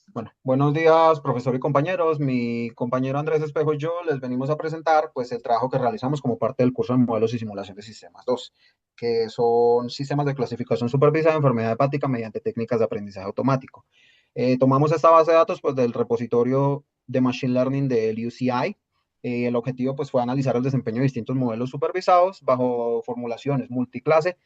Bueno, buenos días, profesor y compañeros. Mi compañero Andrés Espejo y yo les venimos a presentar pues el trabajo que realizamos como parte del curso de modelos y simulación de sistemas 2, que son sistemas de clasificación supervisada de enfermedad hepática mediante técnicas de aprendizaje automático. Tomamos esta base de datos pues del repositorio de Machine Learning del UCI. El objetivo pues fue analizar el desempeño de distintos modelos supervisados bajo formulaciones multiclase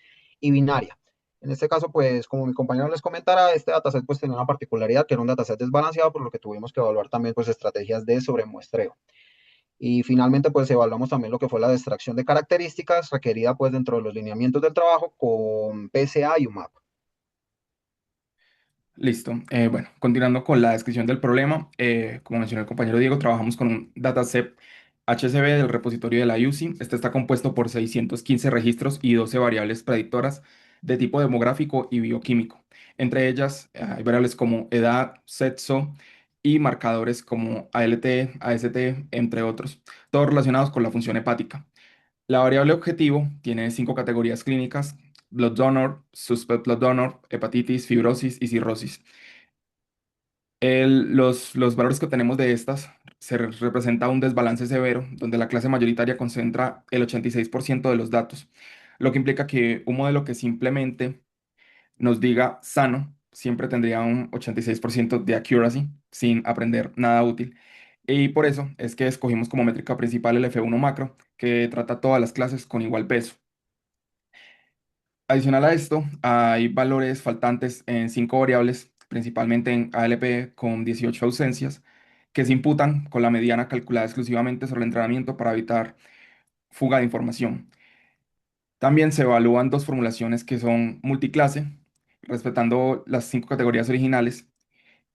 y binaria. En este caso, pues, como mi compañero les comentara, este dataset pues tenía una particularidad que era un dataset desbalanceado, por lo que tuvimos que evaluar también pues estrategias de sobremuestreo. Y finalmente, pues evaluamos también lo que fue la extracción de características requerida pues dentro de los lineamientos del trabajo con PSA y UMAP. Listo. Bueno, continuando con la descripción del problema, como mencionó el compañero Diego, trabajamos con un dataset HCB del repositorio de la UCI. Este está compuesto por 615 registros y 12 variables predictoras de tipo demográfico y bioquímico. Entre ellas hay variables como edad, sexo y marcadores como ALT, AST, entre otros, todos relacionados con la función hepática. La variable objetivo tiene 5 categorías clínicas: blood donor, suspect blood donor, hepatitis, fibrosis y cirrosis. Los valores que obtenemos de estas representa un desbalance severo, donde la clase mayoritaria concentra el 86% de los datos, lo que implica que un modelo que simplemente nos diga sano siempre tendría un 86% de accuracy sin aprender nada útil. Y por eso es que escogimos como métrica principal el F1 macro, que trata todas las clases con igual peso. Adicional a esto, hay valores faltantes en 5 variables, principalmente en ALP con 18 ausencias, que se imputan con la mediana calculada exclusivamente sobre el entrenamiento para evitar fuga de información. También se evalúan dos formulaciones que son multiclase, respetando las 5 categorías originales,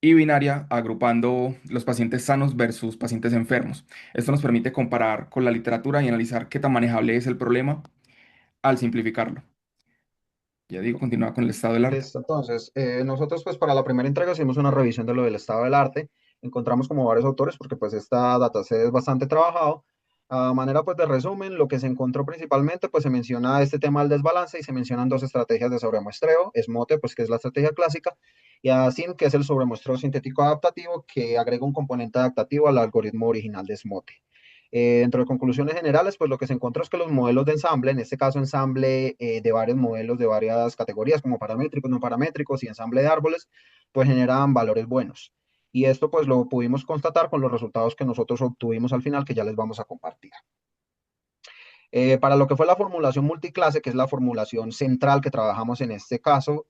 y binaria, agrupando los pacientes sanos versus pacientes enfermos. Esto nos permite comparar con la literatura y analizar qué tan manejable es el problema al simplificarlo. Ya digo, continúa con el estado del arte. Listo, entonces, nosotros pues para la primera entrega hicimos una revisión de lo del estado del arte, encontramos como varios autores porque pues esta dataset es bastante trabajado. A manera pues de resumen, lo que se encontró principalmente pues se menciona este tema del desbalance y se mencionan dos estrategias de sobremuestreo, SMOTE pues que es la estrategia clásica y ASIN que es el sobremuestreo sintético adaptativo que agrega un componente adaptativo al algoritmo original de SMOTE. Dentro de conclusiones generales, pues lo que se encontró es que los modelos de ensamble, en este caso ensamble de varios modelos de varias categorías, como paramétricos, no paramétricos y ensamble de árboles, pues generan valores buenos. Y esto pues lo pudimos constatar con los resultados que nosotros obtuvimos al final, que ya les vamos a compartir. Para lo que fue la formulación multiclase, que es la formulación central que trabajamos en este caso,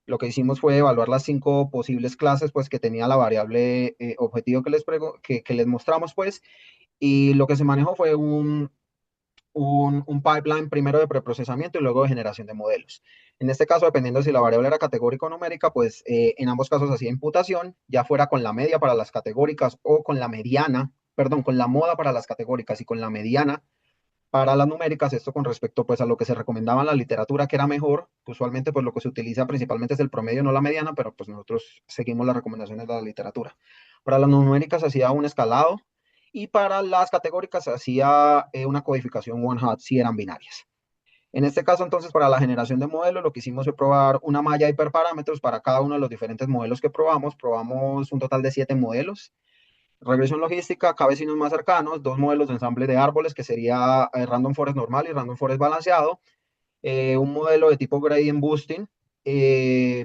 lo que hicimos fue evaluar las 5 posibles clases pues, que tenía la variable objetivo que les mostramos, pues, y lo que se manejó fue un pipeline primero de preprocesamiento y luego de generación de modelos. En este caso, dependiendo si la variable era categórica o numérica, pues en ambos casos hacía imputación, ya fuera con la media para las categóricas o con la mediana, perdón, con la moda para las categóricas y con la mediana para las numéricas, esto con respecto pues a lo que se recomendaba en la literatura que era mejor, usualmente pues lo que se utiliza principalmente es el promedio, no la mediana, pero pues nosotros seguimos las recomendaciones de la literatura. Para las numéricas hacía un escalado y para las categóricas hacía una codificación one hot si eran binarias. En este caso, entonces, para la generación de modelos, lo que hicimos fue probar una malla de hiperparámetros para cada uno de los diferentes modelos que probamos. Probamos un total de 7 modelos. Regresión logística, cada vecinos más cercanos, dos modelos de ensamble de árboles, que sería Random Forest normal y Random Forest balanceado, un modelo de tipo Gradient Boosting,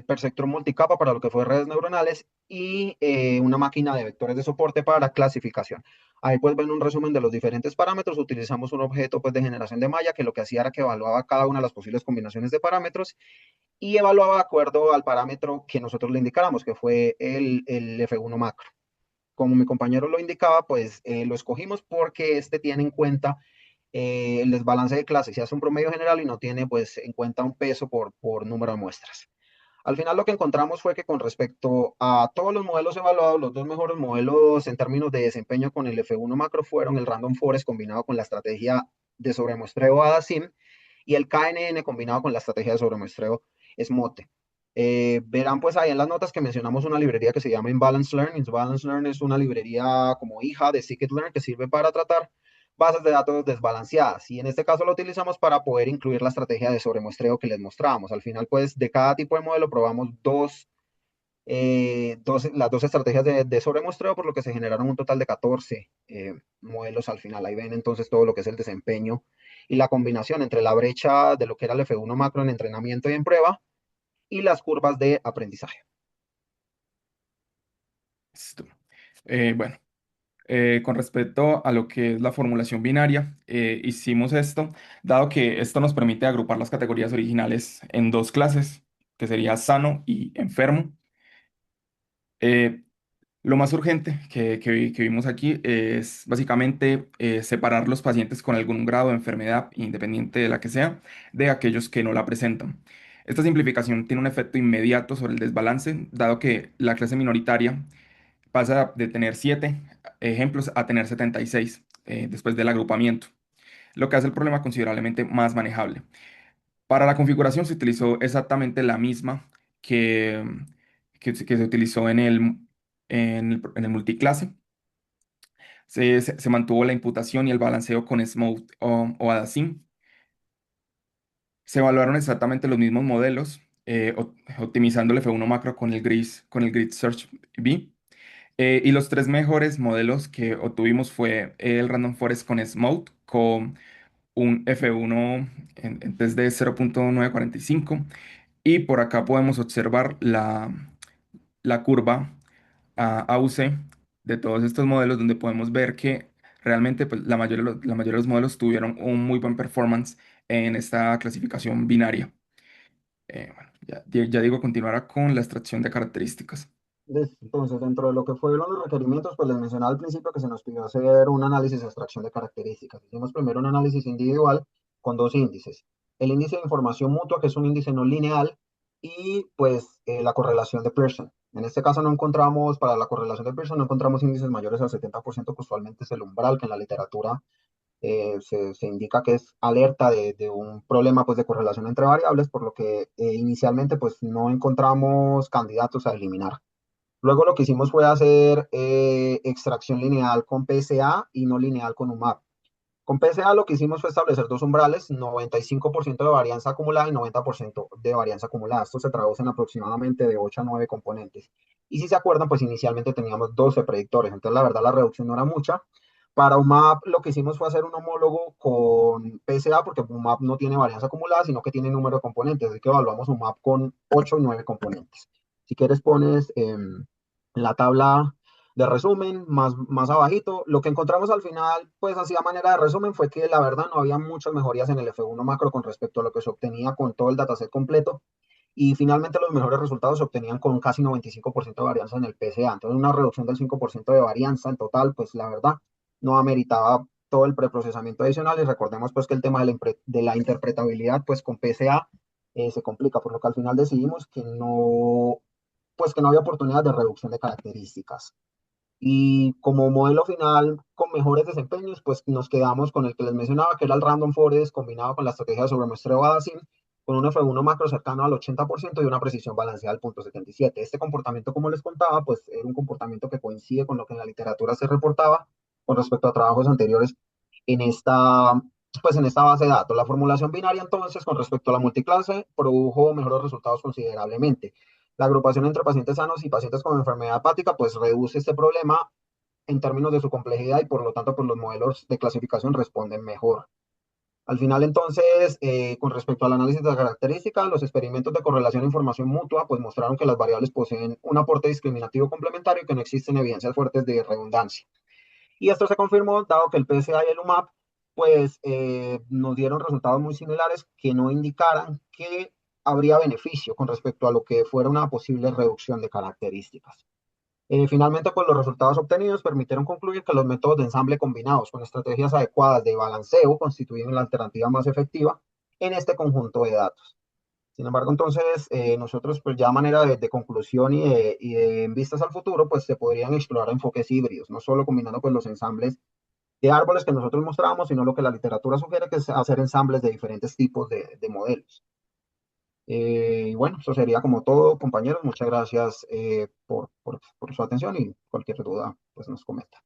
perceptrón multicapa para lo que fue redes neuronales y una máquina de vectores de soporte para clasificación. Ahí pues ven un resumen de los diferentes parámetros. Utilizamos un objeto pues de generación de malla que lo que hacía era que evaluaba cada una de las posibles combinaciones de parámetros y evaluaba de acuerdo al parámetro que nosotros le indicáramos, que fue el F1 macro. Como mi compañero lo indicaba, pues lo escogimos porque este tiene en cuenta el desbalance de clases, se hace un promedio general y no tiene pues en cuenta un peso por número de muestras. Al final lo que encontramos fue que con respecto a todos los modelos evaluados, los dos mejores modelos en términos de desempeño con el F1 macro fueron el Random Forest combinado con la estrategia de sobremuestreo ADASIM y el KNN combinado con la estrategia de sobremuestreo SMOTE. Verán pues ahí en las notas que mencionamos una librería que se llama Imbalance Learn. Imbalance Learn es una librería como hija de Scikit-learn que sirve para tratar bases de datos desbalanceadas y en este caso lo utilizamos para poder incluir la estrategia de sobremuestreo que les mostrábamos. Al final pues de cada tipo de modelo probamos dos las dos estrategias de sobremuestreo, por lo que se generaron un total de 14 modelos al final. Ahí ven entonces todo lo que es el desempeño y la combinación entre la brecha de lo que era el F1 macro en entrenamiento y en prueba y las curvas de aprendizaje. Listo. Bueno, con respecto a lo que es la formulación binaria, hicimos esto, dado que esto nos permite agrupar las categorías originales en dos clases, que sería sano y enfermo. Eh, Lo más urgente que vimos aquí es básicamente separar los pacientes con algún grado de enfermedad, independiente de la que sea, de aquellos que no la presentan. Esta simplificación tiene un efecto inmediato sobre el desbalance, dado que la clase minoritaria pasa de tener 7 ejemplos a tener 76 después del agrupamiento, lo que hace el problema considerablemente más manejable. Para la configuración se utilizó exactamente la misma que, que se utilizó en el multiclase. Se mantuvo la imputación y el balanceo con Smoot o Adazim. Se evaluaron exactamente los mismos modelos, optimizando el F1 macro con el Grid Search B. Y los tres mejores modelos que obtuvimos fue el Random Forest con Smoot, con un F1 en test de 0.945. Y por acá podemos observar la curva AUC de todos estos modelos, donde podemos ver que realmente pues, la mayoría de los modelos tuvieron un muy buen performance en esta clasificación binaria. Bueno, ya digo, continuará con la extracción de características. Listo. Entonces, dentro de lo que fueron los requerimientos, pues les mencionaba al principio que se nos pidió hacer un análisis de extracción de características. Hicimos primero un análisis individual con dos índices. El índice de información mutua, que es un índice no lineal, y pues la correlación de Pearson. En este caso no encontramos, para la correlación de Pearson, no encontramos índices mayores al 70%, que usualmente es el umbral que en la literatura se indica que es alerta de un problema pues, de correlación entre variables, por lo que inicialmente pues no encontramos candidatos a eliminar. Luego lo que hicimos fue hacer extracción lineal con PSA y no lineal con UMAP. Con PSA lo que hicimos fue establecer dos umbrales, 95% de varianza acumulada y 90% de varianza acumulada. Esto se traduce en aproximadamente de 8 a 9 componentes. Y si se acuerdan, pues inicialmente teníamos 12 predictores, entonces la verdad la reducción no era mucha. Para UMAP lo que hicimos fue hacer un homólogo con PSA porque UMAP no tiene varianza acumulada, sino que tiene número de componentes, así que evaluamos UMAP con 8 y 9 componentes. Si quieres pones la tabla de resumen, más abajito. Lo que encontramos al final, pues así a manera de resumen, fue que la verdad no había muchas mejorías en el F1 macro con respecto a lo que se obtenía con todo el dataset completo. Y finalmente los mejores resultados se obtenían con casi 95% de varianza en el PSA. Entonces una reducción del 5% de varianza en total, pues la verdad no ameritaba todo el preprocesamiento adicional. Y recordemos pues que el tema de la interpretabilidad pues con PSA se complica, por lo que al final decidimos que no, pues que no había oportunidad de reducción de características. Y como modelo final con mejores desempeños, pues nos quedamos con el que les mencionaba, que era el Random Forest combinado con la estrategia de sobremuestreo Adazim, con un F1 macro cercano al 80% y una precisión balanceada al 0.77. Este comportamiento, como les contaba, pues era un comportamiento que coincide con lo que en la literatura se reportaba con respecto a trabajos anteriores en esta, pues en esta base de datos. La formulación binaria, entonces, con respecto a la multiclase, produjo mejores resultados considerablemente. La agrupación entre pacientes sanos y pacientes con enfermedad hepática, pues reduce este problema en términos de su complejidad y por lo tanto, pues los modelos de clasificación responden mejor. Al final, entonces, con respecto al análisis de características, los experimentos de correlación e información mutua, pues mostraron que las variables poseen un aporte discriminativo complementario y que no existen evidencias fuertes de redundancia. Y esto se confirmó dado que el PSA y el UMAP pues nos dieron resultados muy similares que no indicaran que habría beneficio con respecto a lo que fuera una posible reducción de características. Finalmente, pues los resultados obtenidos permitieron concluir que los métodos de ensamble combinados con estrategias adecuadas de balanceo constituyen la alternativa más efectiva en este conjunto de datos. Sin embargo, entonces, nosotros, pues ya a manera de conclusión y de en vistas al futuro, pues se podrían explorar enfoques híbridos, no solo combinando pues los ensambles de árboles que nosotros mostramos, sino lo que la literatura sugiere que es hacer ensambles de diferentes tipos de modelos. Y bueno, eso sería como todo, compañeros. Muchas gracias por su atención y cualquier duda, pues nos comenta.